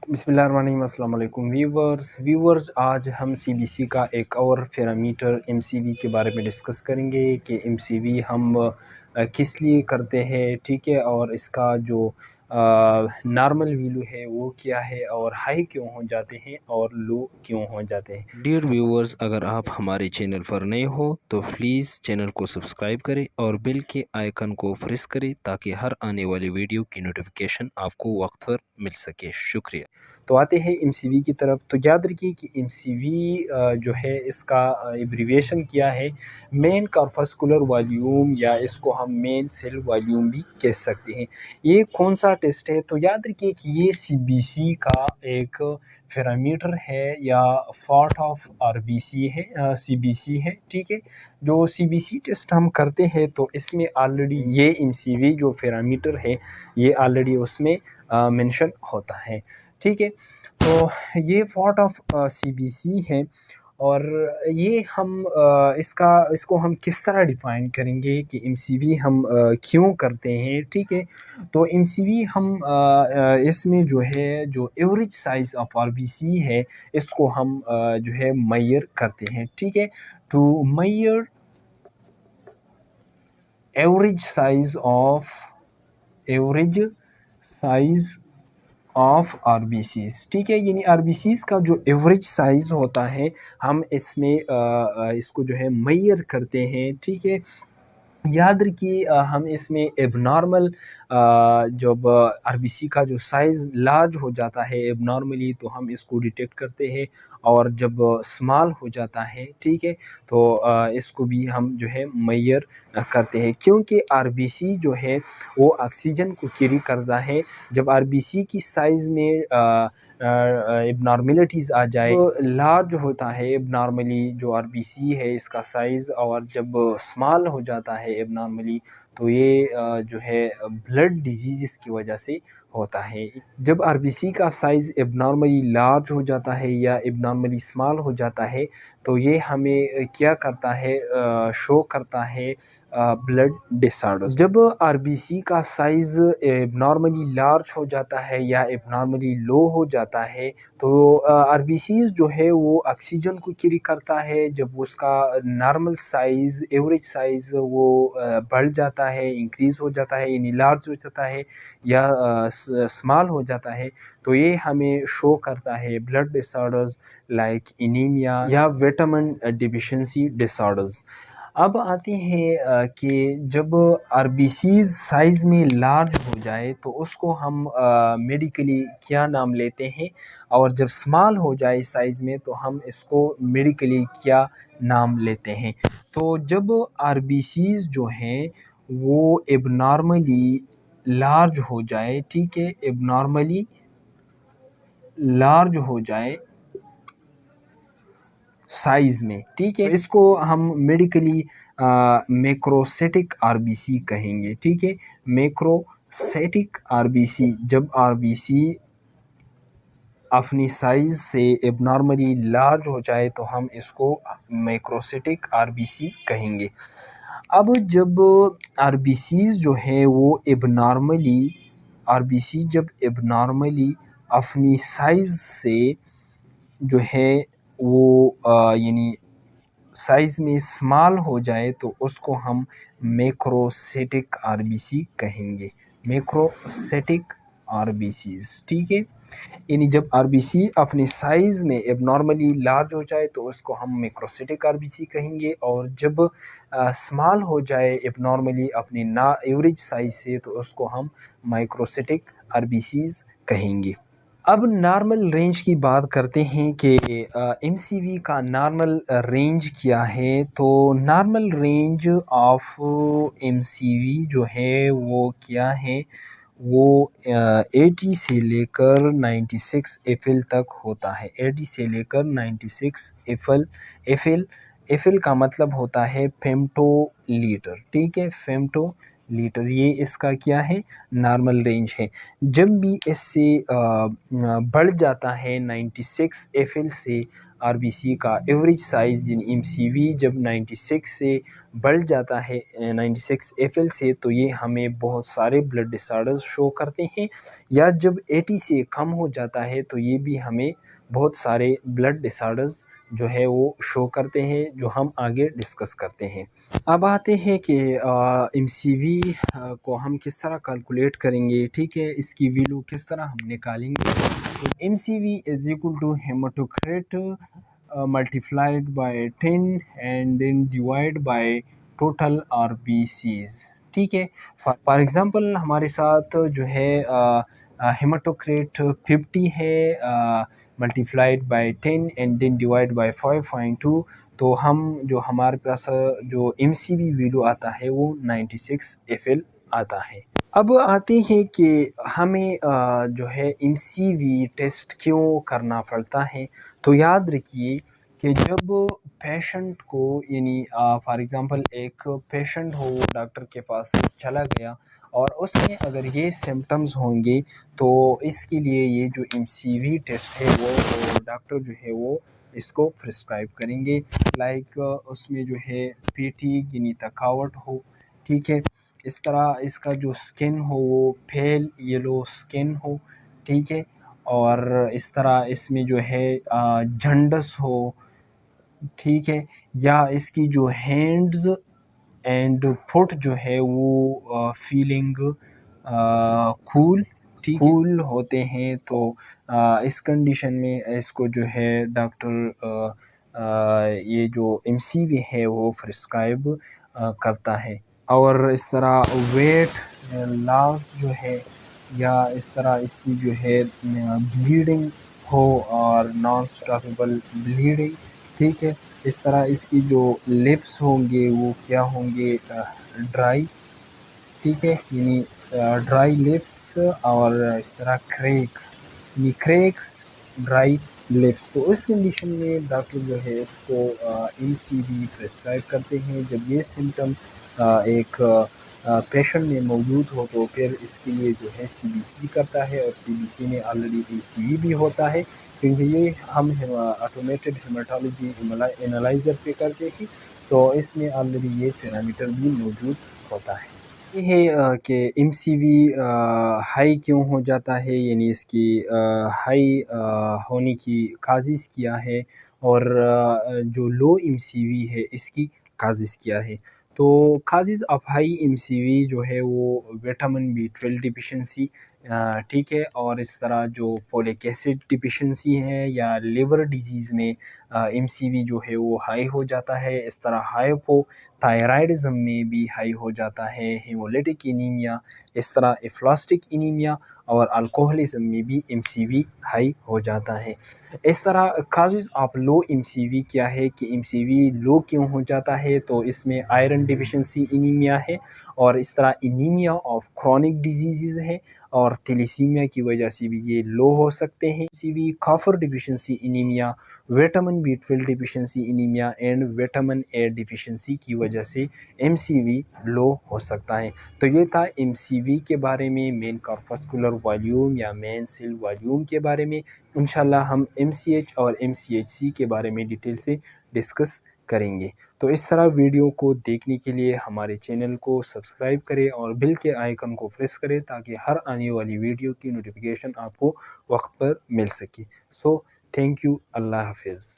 बिस्मिल्लाहिर्रहमानिर्रहीम। अस्सलाम वालेकुम व्यूवर्स, आज हम सीबीसी का एक और फेरामीटर एमसीवी के बारे में डिस्कस करेंगे कि एमसीवी हम किस लिए करते हैं, ठीक है, और इसका जो नॉर्मल वैल्यू है वो क्या है और हाई क्यों हो जाते हैं और लो क्यों हो जाते हैं। डियर व्यूवर्स, अगर आप हमारे चैनल पर नए हो तो प्लीज़ चैनल को सब्सक्राइब करें और बेल के आइकन को प्रेस करें ताकि हर आने वाली वीडियो की नोटिफिकेशन आपको वक्त पर मिल सके। शुक्रिया। तो आते हैं एमसीवी की तरफ। तो याद रखिए कि एमसीवी जो है इसका एब्रीविएशन क्या है, मेन कार्पस्कुलर वॉल्यूम, या इसको हम मेन सेल वॉल्यूम भी कह सकते हैं। ये कौन सा टेस्ट है? तो याद रखिए कि ये सीबीसी का एक फेरामीटर है या पार्ट ऑफ आरबीसी है, सीबीसी है, ठीक है। जो सीबीसी टेस्ट हम करते हैं तो इसमें ऑलरेडी ये एमसीवी जो फेरामीटर है ये ऑलरेडी उसमें मेंशन होता है, ठीक है। तो ये पार्ट ऑफ सीबीसी है और ये हम इसको हम किस तरह डिफ़ाइन करेंगे कि एमसीवी हम क्यों करते हैं, ठीक है। तो एमसीवी हम इसमें जो है जो एवरेज साइज़ ऑफ आरबीसी है इसको हम जो है मेजर करते हैं, ठीक है। To major average size of RBCs, ठीक है। यानी आरबीसीज़ का जो एवरेज साइज़ होता है हम इसमें इसको जो है मेजर करते हैं, ठीक है। याद रखिए हम इसमें एबनॉर्मल जब आरबीसी का जो साइज़ लार्ज हो जाता है एबनॉर्मली तो हम इसको डिटेक्ट करते हैं, और जब स्मॉल हो जाता है, ठीक है, तो इसको भी हम जो है मेजर करते हैं, क्योंकि आरबीसी जो है वो ऑक्सीजन को कैरी करता है। जब आरबीसी की साइज़ में एबनॉर्मेलिटीज़ आ जाए तो लार्ज होता है एबनॉर्मली जो आरबीसी है इसका साइज़, और जब स्मॉल हो जाता है एबनॉर्मली तो ये जो है ब्लड डिजीज़ की वजह से होता है। जब आरबीसी का साइज़ एबनॉर्मली लार्ज हो जाता है या एबनॉर्मली स्मॉल हो जाता है तो ये हमें क्या करता है, शो करता है ब्लड डिसऑर्डर्स। जब आरबीसी का साइज़ एबनॉर्मली लार्ज हो जाता है या एबनॉर्मली लो हो जाता है तो आरबीसीज़ जो है वो ऑक्सीजन को कैरी करता है। जब उसका नॉर्मल साइज़ एवरेज साइज़ वो बढ़ जाता है, इंक्रीज़ हो जाता है, यानी लार्ज हो जाता है या स्मॉल हो जाता है तो ये हमें शो करता है ब्लड डिसऑर्डर्स लाइक एनीमिया या विटामिन डिफिशिएंसी डिसऑर्डर्स। अब आते हैं कि जब आरबीसीज़ साइज़ में लार्ज हो जाए तो उसको हम मेडिकली क्या नाम लेते हैं, और जब स्मॉल हो जाए साइज़ में तो हम इसको मेडिकली क्या नाम लेते हैं। तो जब आरबीसीज़ जो हैं वो एबनॉर्मली लार्ज हो जाए, ठीक है, एबनॉर्मली लार्ज हो जाए साइज़ में, ठीक है, इसको हम मेडिकली मैक्रोसाइटिक आरबीसी कहेंगे, ठीक है। मैक्रोसाइटिक आरबीसी, जब आरबीसी अपनी साइज़ से एबनॉर्मली लार्ज हो जाए तो हम इसको मैक्रोसाइटिक आरबीसी कहेंगे। अब जब आरबीसीज़ जो है वो एबनॉर्मली आरबीसी जब एबनॉर्मली अपनी साइज़ से जो है वो यानी साइज़ में स्मॉल हो जाए तो उसको हम मैक्रोसाइटिक आरबीसी कहेंगे, मैक्रोसाइटिक आरबीसीज़, ठीक है। यानी जब आरबीसी अपने साइज़ में एबनॉर्मली लार्ज हो जाए तो उसको हम मैक्रोसाइटिक आरबीसी कहेंगे, और जब स्मॉल हो जाए एबनॉर्मली अपने ना एवरेज साइज़ से तो उसको हम माइक्रोसाइटिक आरबीसीज़ कहेंगे। अब नॉर्मल रेंज की बात करते हैं कि एमसीवी का नॉर्मल रेंज क्या है। तो नॉर्मल रेंज ऑफ एमसीवी जो है वो क्या है, वो 80 से लेकर 96 एफएल तक होता है। 80 से लेकर 96 एफएल एफएल एफएल का मतलब होता है फेम्टो लीटर, ठीक है, फेम्टो लीटर, ये इसका क्या है, नॉर्मल रेंज है। जब भी इससे बढ़ जाता है 96 एफएल से RBC کا ایوریج سائز یعنی MCV جب 96 سے بڑھ جاتا ہے 96 FL سے تو یہ ہمیں بہت سارے بلڈ ڈسارڈرز شو کرتے ہیں، یا جب 80 سے کم ہو جاتا ہے تو یہ بھی ہمیں بہت سارے بلڈ ڈسارڈرز جو ہے وہ شو کرتے ہیں، جو ہم آگے ڈسکس کرتے ہیں۔ اب آتے ہیں کہ MCV کو ہم کس طرح کیلکولیٹ کریں گے، ٹھیک ہے، اس کی ویلو کس طرح ہم نکالیں گے۔ MCV is equal to hematocrit multiplied by 10 and then divide by total RBCs، ٹھیک ہے۔ فار ایگزامپل ہمارے ساتھ جو ہے ہیماٹوکریٹ 50 ہے multiplied by 10 and then divide by 5.2، تو ہم جو ہمارے پاس جو MCV ویلو آتا ہے وہ 96 FL آتا ہے۔ اب آتے ہیں کہ ہمیں جو ہے MCV ٹیسٹ کیوں کرنا پڑتا ہے، تو یاد رکھیے کہ جب پیشنٹ کو یعنی فار ایگزامپل ایک پیشنٹ ہو، ڈاکٹر کے پاس چلا گیا اور اس میں اگر یہ سمٹمز ہوں گے تو اس کے لیے یہ جو MCV ٹیسٹ ہے وہ ڈاکٹر جو ہے وہ اس کو پرسکرائب کریں گے، لائک اس میں جو ہے پیٹی یعنی تھکاوٹ ہو، ٹھیک ہے، اس طرح اس کا جو سکن ہو وہ پیل یلو سکن ہو، ٹھیک ہے، اور اس طرح اس میں جو ہے جنڈس ہو، ٹھیک ہے، یا اس کی جو ہینڈز اینڈ فٹ جو ہے وہ فیلنگ کول کول ہوتے ہیں، تو اس کنڈیشن میں اس کو جو ہے ڈاکٹر یہ جو MCV ہے وہ پرسکرائب کرتا ہے۔ اور اس طرح ویٹ لاس جو ہے، یا اس طرح اس کی جو ہے بلیڈنگ ہو اور نان سٹاپیبل بلیڈنگ، ٹھیک ہے، اس طرح اس کی جو لپس ہوں گے وہ کیا ہوں گے ڈرائی، ٹھیک ہے، یعنی ڈرائی لپس، اور اس طرح کریکس یعنی کریکس ڈرائی لپس، تو اس کنڈیشن میں ڈاکٹر جو ہے اس کو MCV پرسکرائب کرتے ہیں۔ جب یہ سمٹم ایک پیشنٹ میں موجود ہو تو پھر اس کے لیے جو ہے CBC کرتا ہے، اور CBC میں آلریڈی MCV بھی ہوتا ہے، کیونکہ یہ ہم آٹومیٹڈ ہیماٹولوجی انالائزر پہ کرتے ہیں، تو اس میں آلریڈی یہ پیرامیٹر بھی موجود ہوتا ہے۔ یہ ہے کہ MCV ہائی کیوں ہو جاتا ہے، یعنی اس کی ہائی ہونے کی کازز کیا ہے، اور جو لو MCV ہے اس کی کازز کیا ہے۔ تو کازز آف ہائی MCV جو ہے وہ وٹامن B12 ڈیفیشنسی، ٹھیک ہے، اور اس طرح جو فولک ایسڈ ڈیفیشنسی ہے، یا لیور ڈیزیز میں MCV جو ہے وہ ہائی ہو جاتا ہے، اس طرح ہائپو تھائرائڈزم میں بھی ہائی ہو جاتا ہے، ہیمولیٹک انیمیا، اس طرح افلاسٹک انیمیا اور الکوہلزم میں بھی MCV ہائی ہو جاتا ہے۔ اس طرح کازز آف لو MCV کیا ہے کہ MCV لو کیوں ہو جاتا ہے، تو اس میں آئرن ڈیفیشنسی انیمیا ہے، اور اس طرح انیمیا آف کرونک ڈیزیزز ہے، اور تھیلیسیمیا کی وجہ سے بھی یہ لو ہو سکتے ہیں۔ MCV کافر deficiency anaemia, vitamin B12 deficiency anaemia and vitamin A deficiency کی وجہ سے MCV لو ہو سکتا ہے۔ تو یہ تھا MCV کے بارے میں، مین کارپسکولر والیوم یا مین سیل والیوم کے بارے میں۔ انشاءاللہ ہم MCH اور MCHC کے بارے میں ڈیٹیل سے ڈسکس کریں گے۔ تو اس طرح ویڈیو کو دیکھنے کے لیے ہمارے چینل کو سبسکرائب کریں اور بیل کے آئیکن کو پریس کریں تاکہ ہر آنے والی ویڈیو کی نوٹیفیکیشن آپ کو وقت پر مل سکے۔ سو تھینک یو، اللہ حافظ۔